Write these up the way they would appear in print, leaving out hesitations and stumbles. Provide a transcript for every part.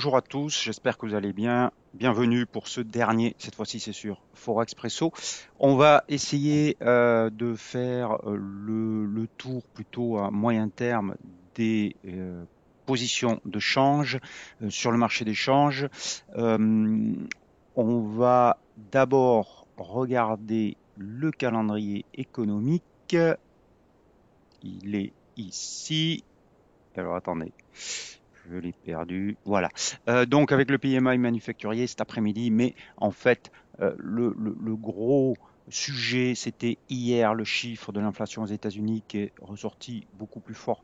bonjour à tous, j'espère que vous allez bien. Bienvenue pour ce dernier, cette fois-ci c'est sûr, Forexpresso. On va essayer de faire le tour plutôt à moyen terme des positions de change sur le marché des changes. Euh, on va d'abord regarder le calendrier économique. Il est ici. Alors attendez. Je l'ai perdu. Voilà. Donc avec le PMI manufacturier cet après-midi, mais en fait, le gros sujet, c'était hier le chiffre de l'inflation aux États-Unis qui est ressorti beaucoup plus fort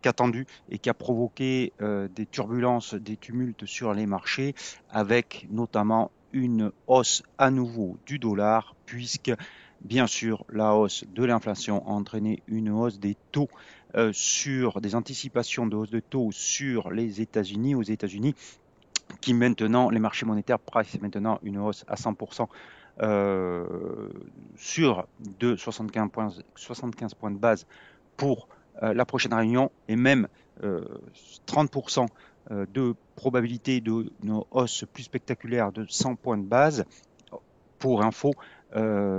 qu'attendu et qui a provoqué des turbulences, des tumultes sur les marchés, avec notamment une hausse à nouveau du dollar, puisque bien sûr la hausse de l'inflation a entraîné une hausse des taux sur des anticipations de hausse de taux sur les États-Unis, aux États-Unis, qui maintenant, les marchés monétaires pricent maintenant une hausse à 100% sur de 75 points de base pour la prochaine réunion et même 30% de probabilité d'une hausse plus spectaculaire de 100 points de base. Pour info,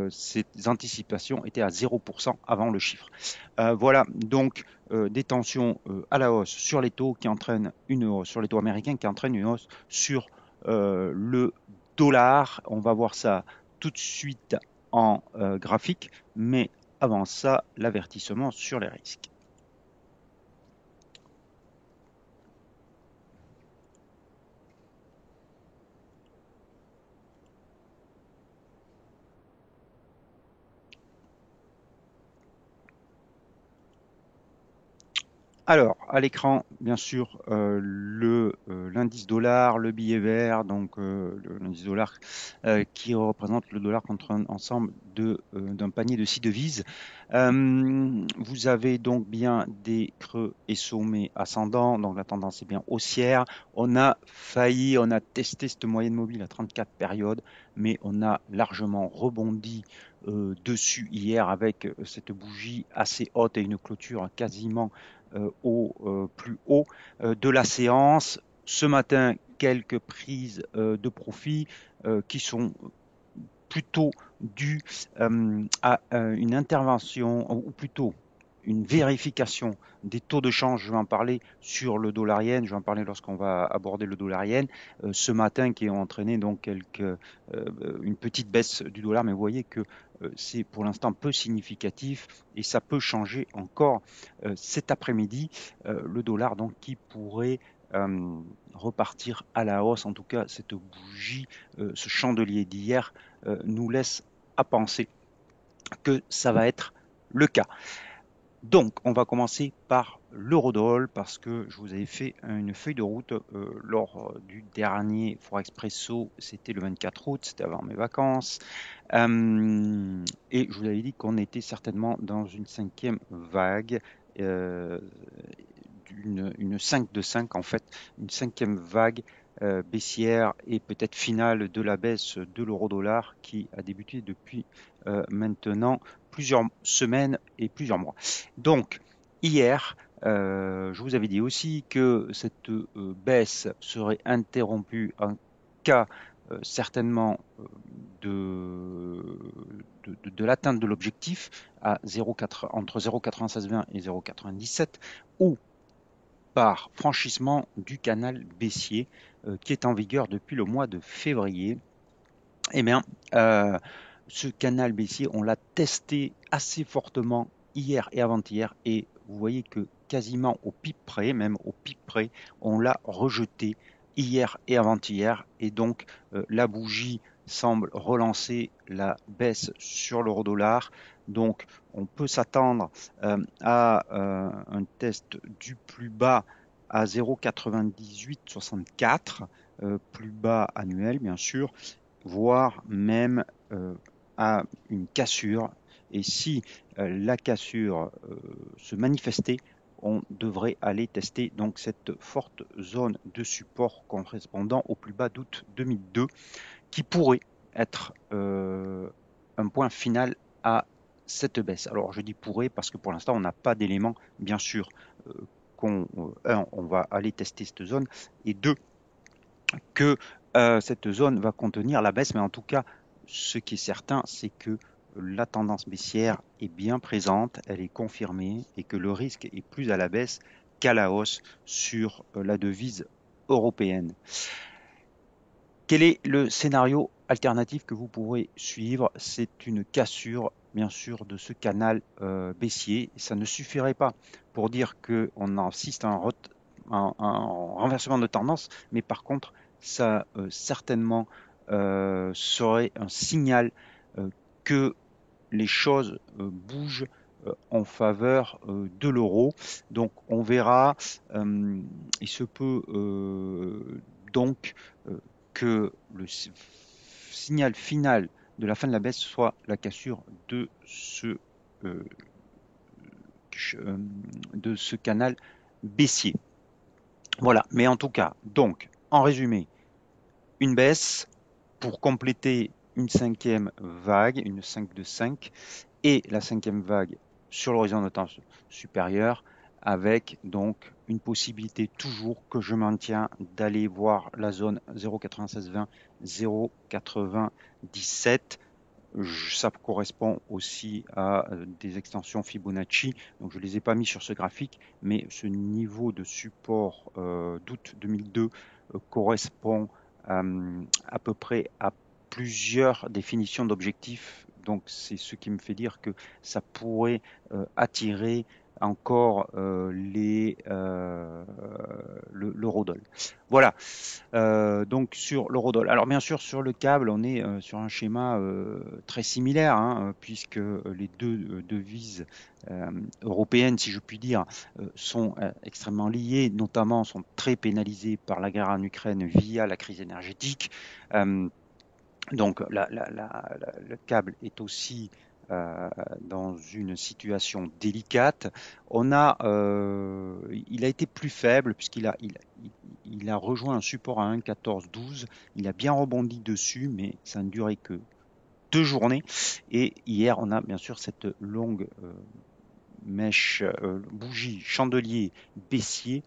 ces anticipations étaient à 0% avant le chiffre. Voilà donc des tensions à la hausse sur les taux qui entraînent une hausse sur les taux américains qui entraînent une hausse sur le dollar. On va voir ça tout de suite en graphique, mais avant ça, l'avertissement sur les risques. Alors, à l'écran, bien sûr, l'indice dollar, le billet vert, donc l'indice dollar qui représente le dollar contre un ensemble d'un panier de 6 devises. Vous avez donc bien des creux et sommets ascendants, donc la tendance est bien haussière. On a testé cette moyenne mobile à 34 périodes, mais on a largement rebondi dessus hier avec cette bougie assez haute et une clôture quasiment au plus haut de la séance. Ce matin, quelques prises de profit qui sont plutôt dues à une intervention, ou plutôt une vérification des taux de change, je vais en parler sur le dollar yen, je vais en parler lorsqu'on va aborder le dollar yen, ce matin qui ont entraîné donc une petite baisse du dollar, mais vous voyez que c'est pour l'instant peu significatif et ça peut changer encore cet après-midi, le dollar donc qui pourrait repartir à la hausse, en tout cas cette bougie, ce chandelier d'hier nous laisse à penser que ça va être le cas. Donc, on va commencer par l'eurodoll parce que je vous avais fait une feuille de route lors du dernier Forexpresso, c'était le 24 août, c'était avant mes vacances. Et je vous avais dit qu'on était certainement dans une cinquième vague, euh, une 5 de 5 en fait, une cinquième vague baissière et peut-être finale de la baisse de l'euro-dollar qui a débuté depuis maintenant plusieurs semaines et plusieurs mois. Donc, hier, je vous avais dit aussi que cette baisse serait interrompue en cas certainement de l'atteinte de l'objectif à 0,4 entre 0,9620 et 0,97 ou par franchissement du canal baissier qui est en vigueur depuis le mois de février. Eh bien, ce canal baissier, on l'a testé assez fortement hier et avant-hier et vous voyez que quasiment au pic près, même au pic près, on l'a rejeté hier et avant-hier et donc la bougie semble relancer la baisse sur l'euro-dollar. Donc on peut s'attendre à un test du plus bas à 0,9864, plus bas annuel bien sûr, voire même à une cassure. Et si la cassure se manifestait, on devrait aller tester donc cette forte zone de support correspondant au plus bas d'août 2002, qui pourrait être un point final à cette baisse. Alors je dis pourrait parce que pour l'instant on n'a pas d'éléments, bien sûr, un, on va aller tester cette zone, et deux, que cette zone va contenir la baisse, mais en tout cas, ce qui est certain, c'est que la tendance baissière est bien présente, elle est confirmée et que le risque est plus à la baisse qu'à la hausse sur la devise européenne. Quel est le scénario alternatif que vous pourrez suivre? C'est une cassure, bien sûr, de ce canal baissier. Ça ne suffirait pas pour dire qu'on assiste à un renversement de tendance, mais par contre, ça certainement serait un signal que les choses bougent en faveur de l'euro. Donc on verra, il se peut donc que le signal final de la fin de la baisse soit la cassure euh, de ce canal baissier. Voilà, mais en tout cas, donc, en résumé, une baisse pour compléter une cinquième vague, une 5 de 5, et la cinquième vague sur l'horizon de temps supérieur, avec donc une possibilité toujours que je maintiens d'aller voir la zone 0,9620, 0,97. Ça correspond aussi à des extensions Fibonacci, donc je ne les ai pas mis sur ce graphique, mais ce niveau de support d'août 2002 correspond à peu près à plusieurs définitions d'objectifs, donc c'est ce qui me fait dire que ça pourrait attirer encore l'eurodoll. Voilà, donc sur l'eurodoll. Alors bien sûr sur le câble, on est sur un schéma très similaire, hein, puisque les deux devises européennes, si je puis dire, sont extrêmement liées, notamment sont très pénalisées par la guerre en Ukraine via la crise énergétique. Donc le câble est aussi dans une situation délicate. Il a été plus faible puisqu'il a rejoint un support à 1,1412. Il a bien rebondi dessus, mais ça ne durait que 2 journées. Et hier, on a bien sûr cette longue mèche, bougie, chandelier baissier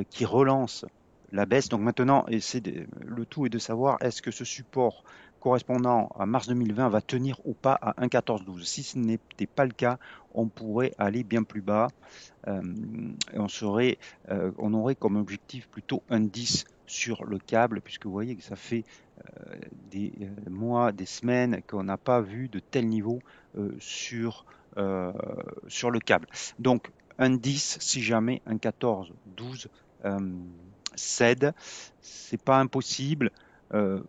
qui relance la baisse. Donc maintenant, le tout est de savoir est-ce que ce support correspondant à mars 2020 va tenir ou pas à 1,1412. Si ce n'était pas le cas, on pourrait aller bien plus bas. Et on aurait comme objectif plutôt un 10 sur le câble, puisque vous voyez que ça fait des mois, des semaines qu'on n'a pas vu de tel niveau euh, sur le câble. Donc un 10, si jamais un 14, 12 cède, c'est pas impossible. Euh,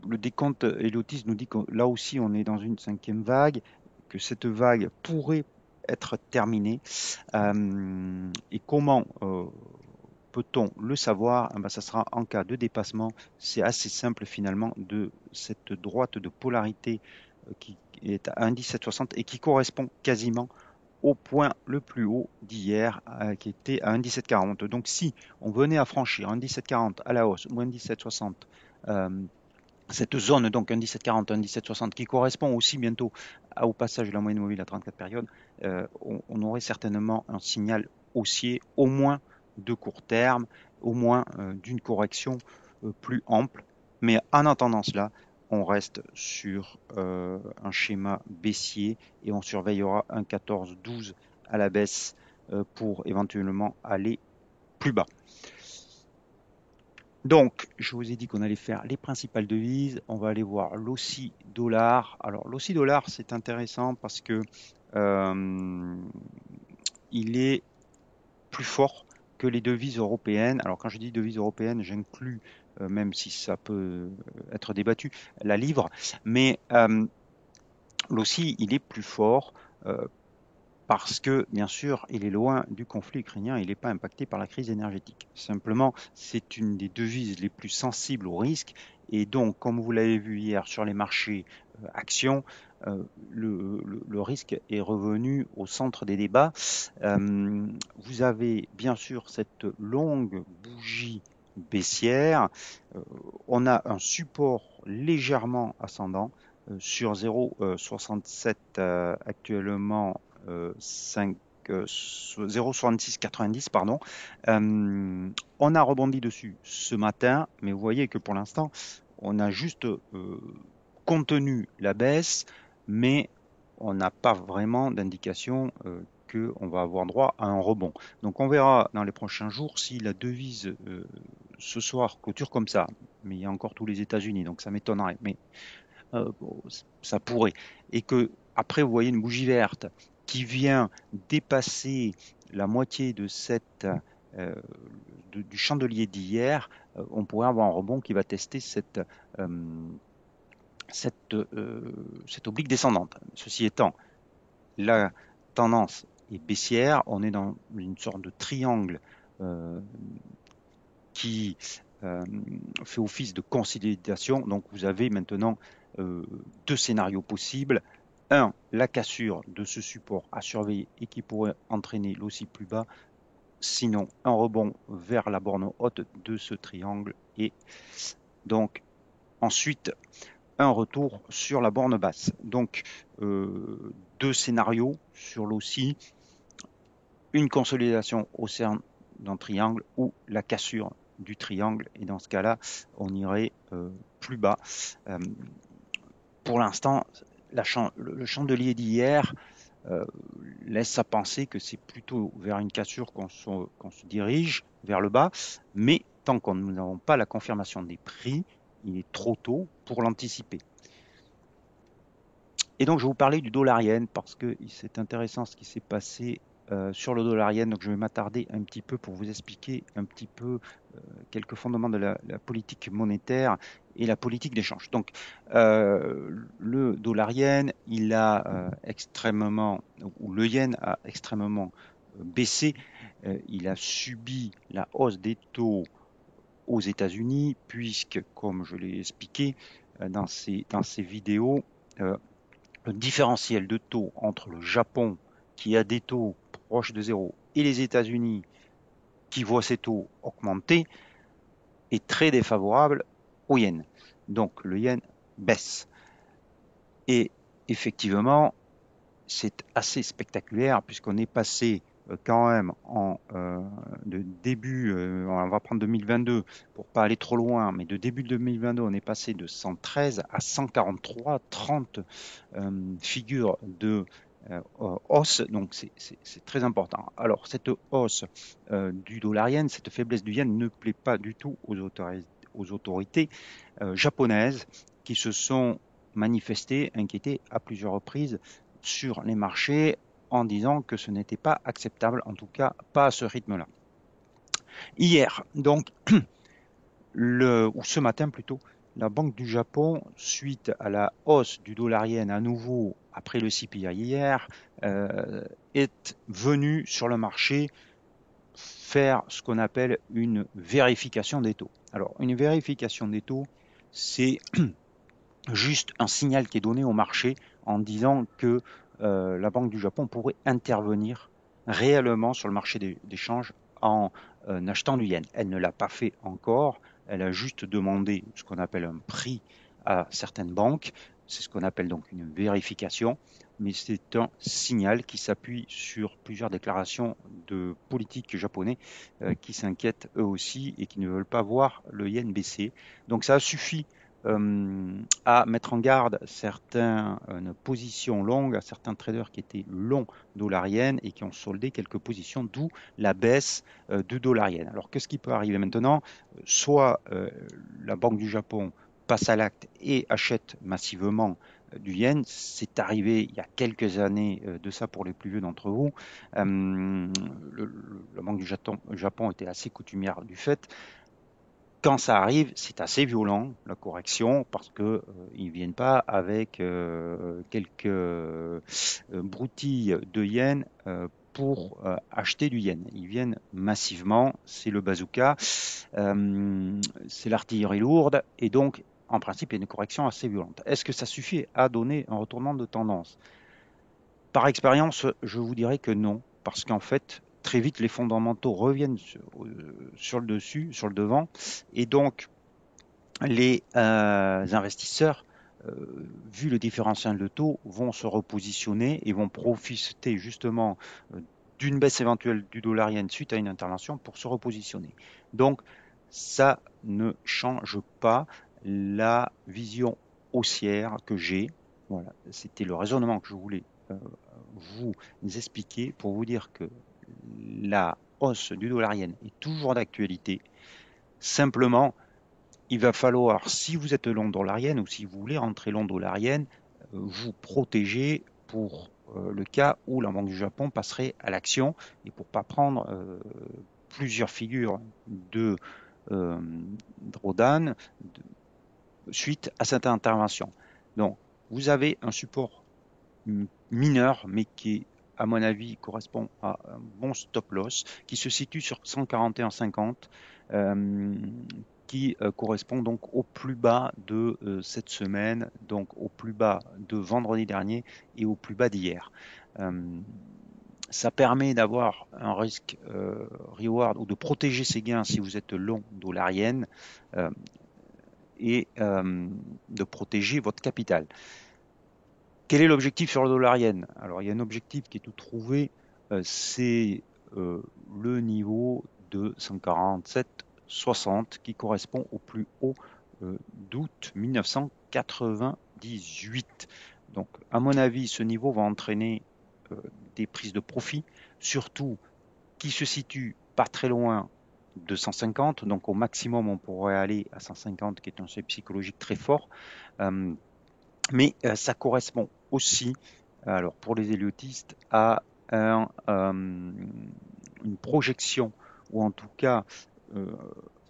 le décompte Elotis nous dit que là aussi on est dans une cinquième vague, que cette vague pourrait être terminée. Et comment peut-on le savoir? Eh ben, ça sera en cas de dépassement. C'est assez simple finalement de cette droite de polarité qui est à 1,1760 et qui correspond quasiment au point le plus haut d'hier qui était à 1,1740. Donc si on venait à franchir 1,1740 à la hausse ou 1,1760, cette zone donc 1,1740, 1,1760 qui correspond aussi bientôt au passage de la moyenne mobile à 34 périodes, on aurait certainement un signal haussier au moins de court terme, au moins d'une correction plus ample. Mais en attendant cela, on reste sur un schéma baissier et on surveillera un 14-12 à la baisse pour éventuellement aller plus bas. Donc, je vous ai dit qu'on allait faire les principales devises. On va aller voir l'OSCI dollar. Alors, l'OSCI dollar, c'est intéressant parce que euh, il est plus fort que les devises européennes. Alors, quand je dis devises européennes, j'inclus, même si ça peut être débattu, la livre. Mais l'OSCI, il est plus fort parce que, bien sûr, il est loin du conflit ukrainien, il n'est pas impacté par la crise énergétique. Simplement, c'est une des devises les plus sensibles au risque, et donc, comme vous l'avez vu hier sur les marchés actions, le risque est revenu au centre des débats. Vous avez bien sûr cette longue bougie baissière, on a un support légèrement ascendant sur 0,67 actuellement 5 0,6690, pardon. On a rebondi dessus ce matin, mais vous voyez que pour l'instant, on a juste contenu la baisse, mais on n'a pas vraiment d'indication qu'on va avoir droit à un rebond. Donc on verra dans les prochains jours si la devise ce soir clôture comme ça, mais il y a encore tous les États-Unis, donc ça m'étonnerait, mais bon, ça pourrait. Et que après vous voyez une bougie verte qui vient dépasser la moitié de euh, du chandelier d'hier, on pourrait avoir un rebond qui va tester euh, cette oblique descendante. Ceci étant, la tendance est baissière, on est dans une sorte de triangle euh, qui fait office de consolidation. Donc vous avez maintenant deux scénarios possibles. Un, la cassure de ce support à surveiller et qui pourrait entraîner l'aussi plus bas. Sinon, un rebond vers la borne haute de ce triangle et donc ensuite un retour sur la borne basse. Donc deux scénarios sur l'OSI, une consolidation au sein d'un triangle ou la cassure du triangle et dans ce cas-là on irait plus bas. Pour l'instant le chandelier d'hier laisse à penser que c'est plutôt vers une cassure qu'on se dirige vers le bas, mais tant qu'on n'avons pas la confirmation des prix, il est trop tôt pour l'anticiper. Et donc je vais vous parler du dollar yen parce que c'est intéressant ce qui s'est passé sur le dollar yen. Donc je vais m'attarder un petit peu pour vous expliquer un petit peu quelques fondements de la politique monétaire et la politique d'échange. Donc le dollar yen, il a extrêmement, ou le yen a extrêmement baissé. Il a subi la hausse des taux aux États-Unis puisque, comme je l'ai expliqué dans ces vidéos, le différentiel de taux entre le Japon, qui a des taux proches de zéro, et les États-Unis, qui voient ces taux augmenter, est très défavorable au yen. Donc le yen baisse. Et effectivement, c'est assez spectaculaire puisqu'on est passé quand même de début, on va prendre 2022 pour pas aller trop loin, mais de début 2022, on est passé de 113 à 143, 30 figures de hausse, donc c'est très important. Alors cette hausse du dollar yen, cette faiblesse du yen ne plaît pas du tout aux autorités japonaises qui se sont manifestées, inquiétées à plusieurs reprises sur les marchés en disant que ce n'était pas acceptable, en tout cas pas à ce rythme-là. Hier, donc, ou ce matin plutôt, la Banque du Japon, suite à la hausse du dollar yen à nouveau après le CPI hier, est venue sur le marché faire ce qu'on appelle une vérification des taux. Alors, une vérification des taux, c'est juste un signal qui est donné au marché en disant que la Banque du Japon pourrait intervenir réellement sur le marché d'échange en achetant du yen. Elle ne l'a pas fait encore, elle a juste demandé ce qu'on appelle un prix à certaines banques, c'est ce qu'on appelle donc une vérification, mais c'est un signal qui s'appuie sur plusieurs déclarations de politiques japonais qui s'inquiètent eux aussi et qui ne veulent pas voir le yen baisser. Donc ça suffit à mettre en garde certaines positions longues, à certains traders qui étaient longs dollar yen et qui ont soldé quelques positions, d'où la baisse du dollar yen. Alors qu'est-ce qui peut arriver maintenant? Soit la Banque du Japon passe à l'acte et achète massivement du yen. C'est arrivé il y a quelques années de ça pour les plus vieux d'entre vous. La Banque du Japon était assez coutumière du fait. Quand ça arrive, c'est assez violent, la correction, parce que ils viennent pas avec quelques broutilles de yens pour acheter du yen. Ils viennent massivement, c'est le bazooka, c'est l'artillerie lourde, et donc, en principe, il y a une correction assez violente. Est-ce que ça suffit à donner un retournement de tendance? Par expérience, je vous dirais que non, parce qu'en fait, très vite, les fondamentaux reviennent sur le dessus, sur le devant, et donc les investisseurs, vu le différentiel de taux, vont se repositionner et vont profiter justement d'une baisse éventuelle du dollar yen suite à une intervention pour se repositionner. Donc, ça ne change pas la vision haussière que j'ai. Voilà, c'était le raisonnement que je voulais vous expliquer pour vous dire que la hausse du dollar yen est toujours d'actualité. Simplement, il va falloir, si vous êtes long dollar yen ou si vous voulez rentrer long dollar yen, vous protéger pour le cas où la Banque du Japon passerait à l'action et pour ne pas prendre plusieurs figures de drawdown suite à cette intervention. Donc, vous avez un support mineur, mais qui, à mon avis, correspond à un bon stop loss, qui se situe sur 141,50, qui correspond donc au plus bas de cette semaine, donc au plus bas de vendredi dernier et au plus bas d'hier. Ça permet d'avoir un risque reward ou de protéger ses gains si vous êtes long dollar yen et de protéger votre capital. Quel est l'objectif sur le dollar yen? Alors, il y a un objectif qui est tout trouvé, c'est le niveau de 147,60 qui correspond au plus haut d'août 1998. Donc, à mon avis, ce niveau va entraîner des prises de profit, surtout qui se situent pas très loin de 150. Donc, au maximum, on pourrait aller à 150, qui est un seuil psychologique très fort. Mais ça correspond aussi, alors pour les héliotistes, à une projection, ou en tout cas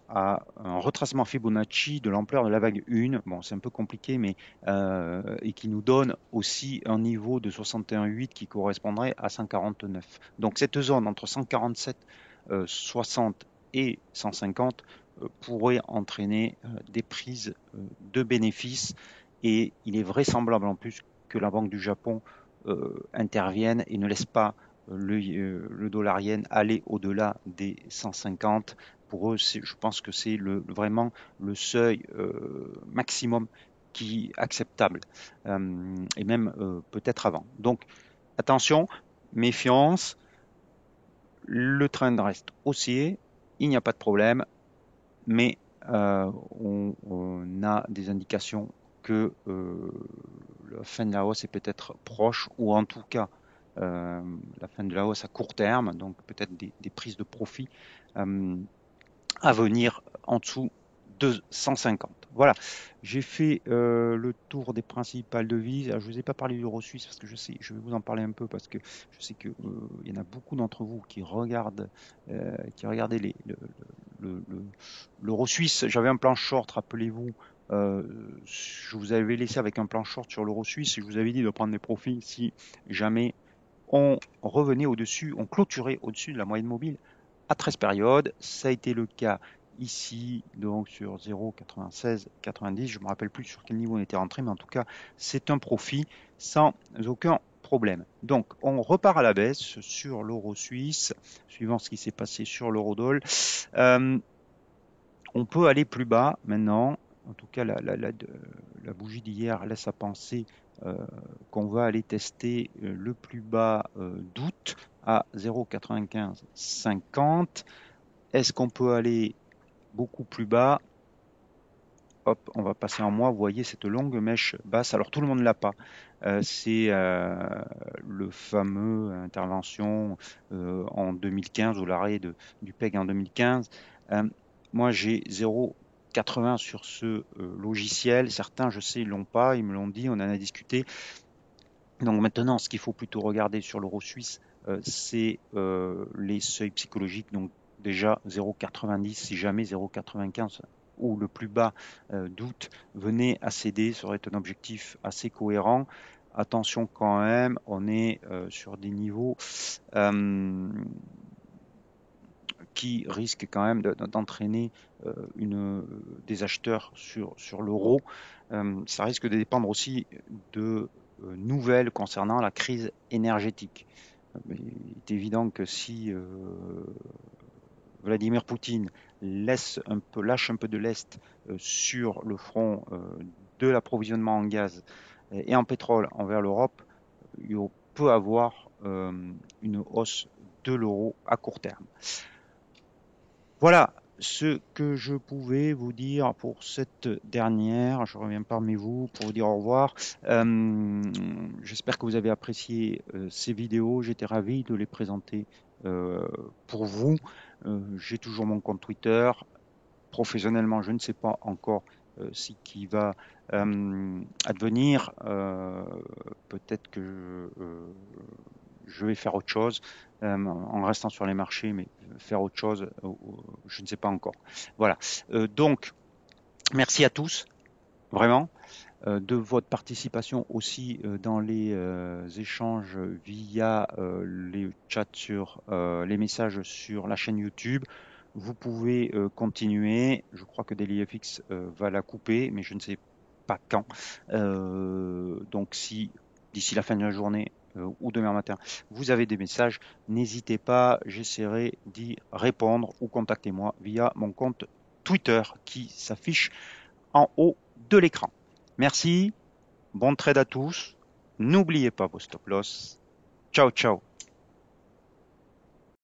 à un retracement Fibonacci de l'ampleur de la vague 1. Bon, c'est un peu compliqué, mais et qui nous donne aussi un niveau de 61,8 qui correspondrait à 149. Donc cette zone entre 147, 60 et 150 pourrait entraîner des prises de bénéfices. Et il est vraisemblable en plus que la Banque du Japon intervienne et ne laisse pas le dollar yen aller au-delà des 150. Pour eux, je pense que c'est vraiment le seuil maximum qui est acceptable, et même peut-être avant. Donc attention, méfiance, le trend reste haussier, il n'y a pas de problème, mais on a des indications que la fin de la hausse est peut-être proche, ou en tout cas la fin de la hausse à court terme, donc peut-être des prises de profit à venir en dessous de 150. Voilà, j'ai fait le tour des principales devises. Alors, je ne vous ai pas parlé de l'euro suisse parce que je sais, je vais vous en parler un peu parce que je sais qu'il y en a beaucoup d'entre vous qui regardent, qui regardaient l'euro suisse. J'avais un plan short, rappelez-vous. Je vous avais laissé avec un plan short sur l'euro suisse et je vous avais dit de prendre des profits si jamais on revenait au-dessus, on clôturait au-dessus de la moyenne mobile à 13 périodes. Ça a été le cas ici, donc sur 0,9690. Je ne me rappelle plus sur quel niveau on était rentré, mais en tout cas, c'est un profit sans aucun problème. Donc, on repart à la baisse sur l'euro suisse, suivant ce qui s'est passé sur l'eurodoll. On peut aller plus bas maintenant. En tout cas, la bougie d'hier laisse à penser qu'on va aller tester le plus bas d'août à 0,9550. Est-ce qu'on peut aller beaucoup plus bas? Hop, on va passer en mois. Vous voyez cette longue mèche basse. Alors tout le monde ne l'a pas. C'est le fameux intervention en 2015 ou l'arrêt du PEG en 2015. Moi, j'ai 0,80 sur ce logiciel. Certains, je sais, ils l'ont pas. Ils me l'ont dit. On en a discuté. Donc maintenant, ce qu'il faut plutôt regarder sur l'euro suisse, c'est les seuils psychologiques. Donc déjà 0,90 si jamais 0,95 ou le plus bas d'août venait à céder, ça aurait un objectif assez cohérent. Attention quand même, on est sur des niveaux qui risquent quand même d'entraîner des acheteurs sur l'euro. Ça risque de dépendre aussi de nouvelles concernant la crise énergétique. Il est évident que si Vladimir Poutine lâche un peu de lest sur le front de l'approvisionnement en gaz et en pétrole envers l'Europe, il peut avoir une hausse de l'euro à court terme. Voilà ce que je pouvais vous dire pour cette dernière. Je reviens parmi vous pour vous dire au revoir. J'espère que vous avez apprécié ces vidéos. J'étais ravi de les présenter pour vous. J'ai toujours mon compte Twitter. Professionnellement, je ne sais pas encore ce qui va advenir. Peut-être que je vais faire autre chose en restant sur les marchés, mais faire autre chose, je ne sais pas encore. Voilà. Donc, merci à tous, vraiment, de votre participation aussi dans les échanges via les chats sur les messages sur la chaîne YouTube. Vous pouvez continuer. Je crois que DailyFX va la couper, mais je ne sais pas quand. Donc, si d'ici la fin de la journée ou demain matin, vous avez des messages, n'hésitez pas, j'essaierai d'y répondre ou contactez-moi via mon compte Twitter qui s'affiche en haut de l'écran. Merci, bon trade à tous, n'oubliez pas vos stop loss. Ciao, ciao.